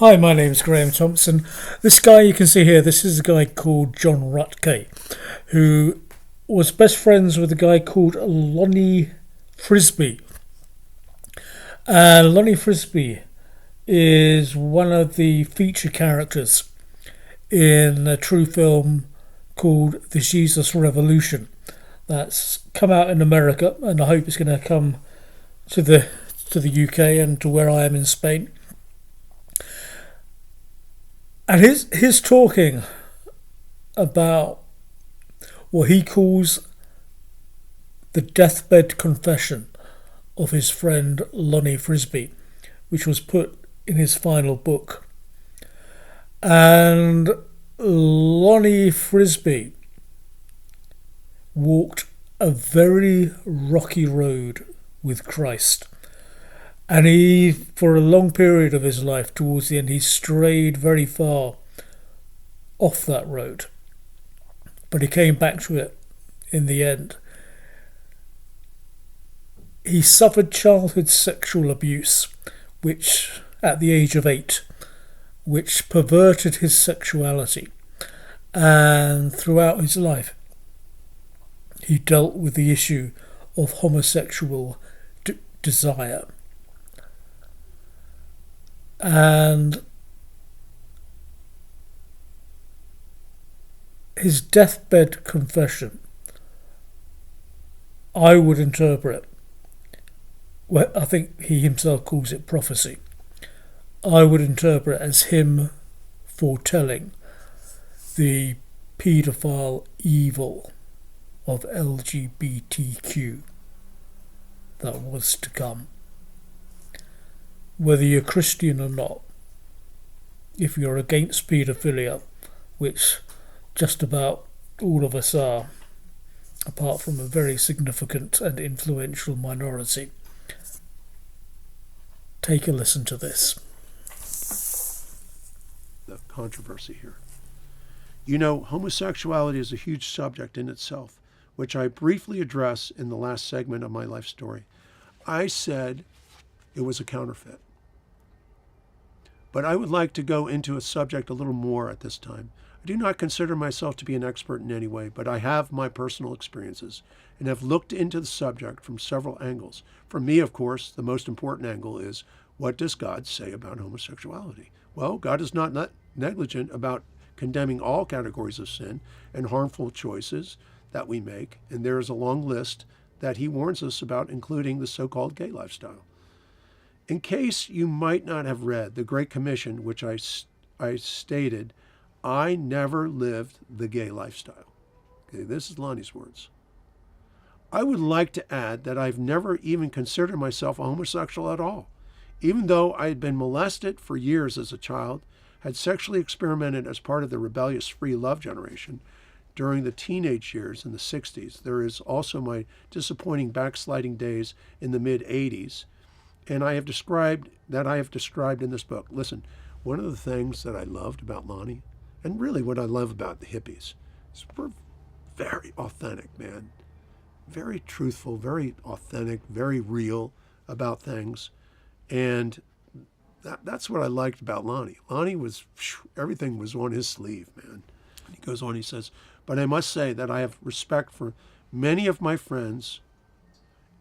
Hi, my name's Graham Thompson. This guy you can see here, this is a guy called John Ruttkay, who was best friends with a guy called Lonnie Frisbee. Lonnie Frisbee is one of the feature characters in a true film called The Jesus Revolution that's come out in America, and I hope it's going to come to the UK and to where I am in Spain. And his talking about what he calls the deathbed confession of his friend Lonnie Frisbee, which was put in his final book. And Lonnie Frisbee walked a very rocky road with Christ. And he, for a long period of his life, towards the end, he strayed very far off that road. But he came back to it in the end. He suffered childhood sexual abuse, which, at the age of 8, which perverted his sexuality. And throughout his life, he dealt with the issue of homosexual desire. And his deathbed confession, I would interpret, well, I think he himself calls it prophecy, I would interpret as him foretelling the paedophile evil of Lgbtq that was to come. Whether you're Christian or not, if you're against paedophilia, which just about all of us are, apart from a very significant and influential minority, take a listen to this. The controversy here. You know, homosexuality is a huge subject in itself, which I briefly address in the last segment of my life story. I said it was a counterfeit. But I would like to go into a subject a little more at this time. I do not consider myself to be an expert in any way, but I have my personal experiences and have looked into the subject from several angles. For me, of course, the most important angle is, what does God say about homosexuality? Well, God is not negligent about condemning all categories of sin and harmful choices that we make, and there is a long list that he warns us about, including the so-called gay lifestyle. In case you might not have read the Great Commission, which I stated, I never lived the gay lifestyle. Okay, this is Lonnie's words. I would like to add that I've never even considered myself a homosexual at all, even though I had been molested for years as a child, had sexually experimented as part of the rebellious free love generation during the teenage years in the 60s. There is also my disappointing backsliding days in the mid-80s, and I have described in this book. Listen, one of the things that I loved about Lonnie, and really what I love about the hippies, is we're very authentic, man. Very truthful, very authentic, very real about things. And that's what I liked about Lonnie. Lonnie was, everything was on his sleeve, man. And he goes on, he says, but I must say that I have respect for many of my friends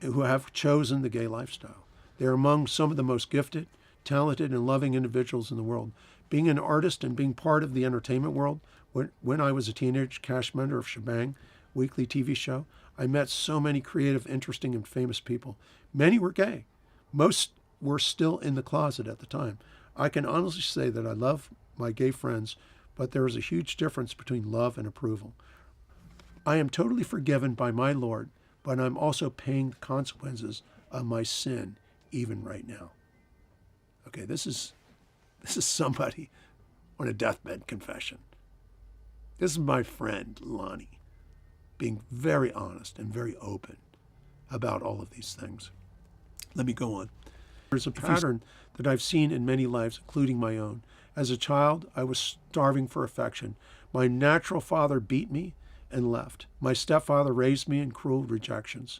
who have chosen the gay lifestyle. They're among some of the most gifted, talented, and loving individuals in the world. Being an artist and being part of the entertainment world, when I was a teenage cast member of Shebang, weekly TV show, I met so many creative, interesting, and famous people. Many were gay. Most were still in the closet at the time. I can honestly say that I love my gay friends, but there is a huge difference between love and approval. I am totally forgiven by my Lord, but I'm also paying the consequences of my sin even right now. Okay, this is somebody on a deathbed confession. This is my friend Lonnie, being very honest and very open about all of these things. Let me go on. There's a pattern that I've seen in many lives, including my own. As a child, I was starving for affection. My natural father beat me and left. My stepfather raised me in cruel rejections.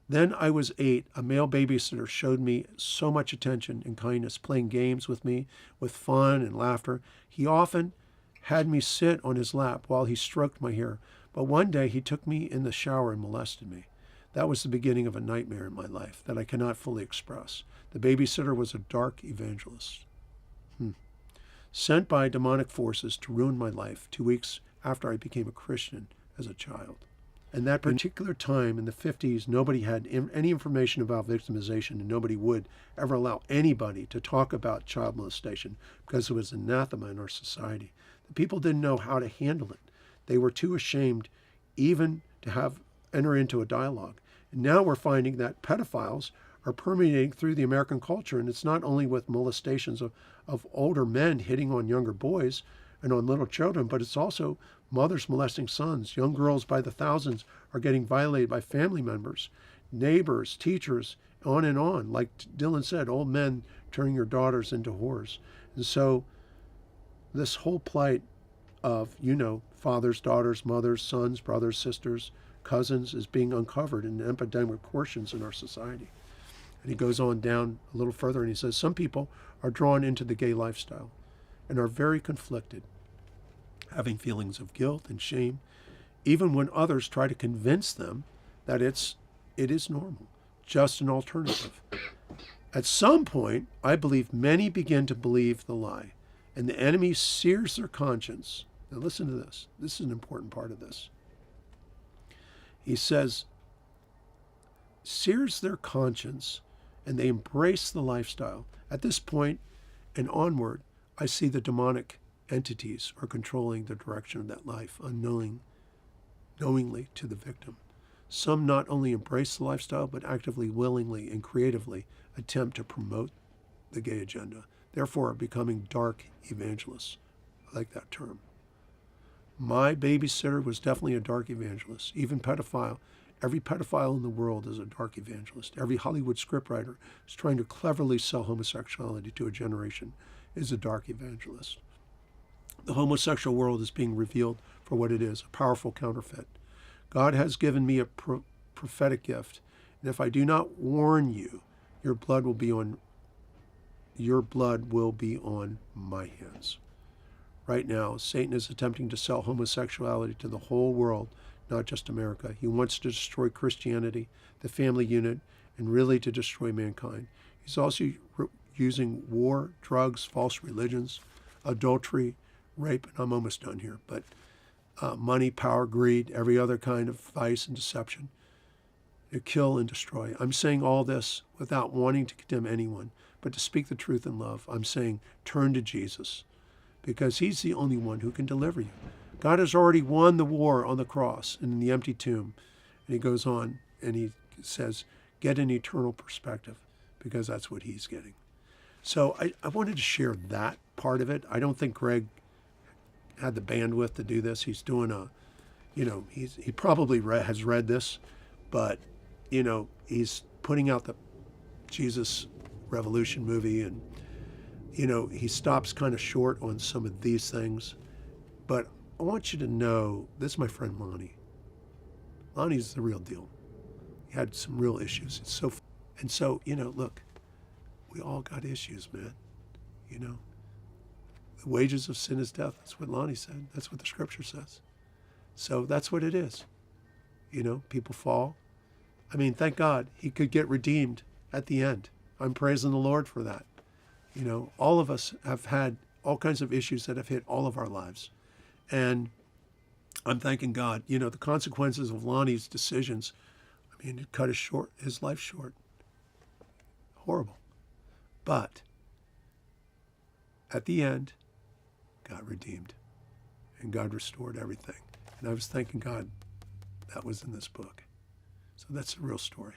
Then I was 8. A male babysitter showed me so much attention and kindness, playing games with me with fun and laughter. He often had me sit on his lap while he stroked my hair, but one day he took me in the shower and molested me. That was the beginning of a nightmare in my life that I cannot fully express. The babysitter was a dark evangelist. Sent by demonic forces to ruin my life 2 weeks after I became a Christian as a child. And that particular time in the 50s, nobody had any information about victimization, and nobody would ever allow anybody to talk about child molestation because it was anathema in our society. The people didn't know how to handle it. They were too ashamed even to enter into a dialogue. And now we're finding that pedophiles are permeating through the American culture, and it's not only with molestations of older men hitting on younger boys and on little children, but it's also mothers molesting sons. Young girls by the thousands are getting violated by family members, neighbors, teachers, on and on. Like Dylan said, old men turning your daughters into whores. And so this whole plight of, fathers, daughters, mothers, sons, brothers, sisters, cousins is being uncovered in epidemic portions in our society. And he goes on down a little further and he says, some people are drawn into the gay lifestyle and are very conflicted, having feelings of guilt and shame, even when others try to convince them that it is normal, just an alternative. At some point, I believe many begin to believe the lie, and the enemy sears their conscience. Now listen to this. This is an important part of this. He says, sears their conscience, and they embrace the lifestyle. At this point and onward, I see the demonic entities are controlling the direction of that life, knowingly to the victim. Some not only embrace the lifestyle, but actively, willingly, and creatively attempt to promote the gay agenda, therefore becoming dark evangelists. I like that term. My babysitter was definitely a dark evangelist. Even pedophile. Every pedophile in the world is a dark evangelist. Every Hollywood scriptwriter is trying to cleverly sell homosexuality to a generation is a dark evangelist. The homosexual world is being revealed for what it is, a powerful counterfeit. God has given me a prophetic gift, and if I do not warn you, your blood will be on my hands. Right now, Satan is attempting to sell homosexuality to the whole world, not just America. He wants to destroy Christianity, the family unit, and really to destroy mankind. He's also using war, drugs, false religions, adultery, rape, and I'm almost done here, but money, power, greed, every other kind of vice and deception to kill and destroy. I'm saying all this without wanting to condemn anyone, but to speak the truth in love. I'm saying turn to Jesus, because he's the only one who can deliver you. God has already won the war on the cross and in the empty tomb. And he goes on and he says, get an eternal perspective, because that's what he's getting. So I wanted to share that part of it. I don't think Greg had the bandwidth to do this. He's doing he probably has read this, but, he's putting out the Jesus Revolution movie, and, he stops kind of short on some of these things. But I want you to know, this is my friend Lonnie. Lonnie's the real deal. He had some real issues. So, look, we all got issues, man. The wages of sin is death. That's what Lonnie said. That's what the scripture says. So that's what it is. People fall. I mean, thank God he could get redeemed at the end. I'm praising the Lord for that. All of us have had all kinds of issues that have hit all of our lives. And I'm thanking God. The consequences of Lonnie's decisions, it cut his life short. Horrible. But at the end, God redeemed and God restored everything. And I was thanking God that was in this book. So that's the real story.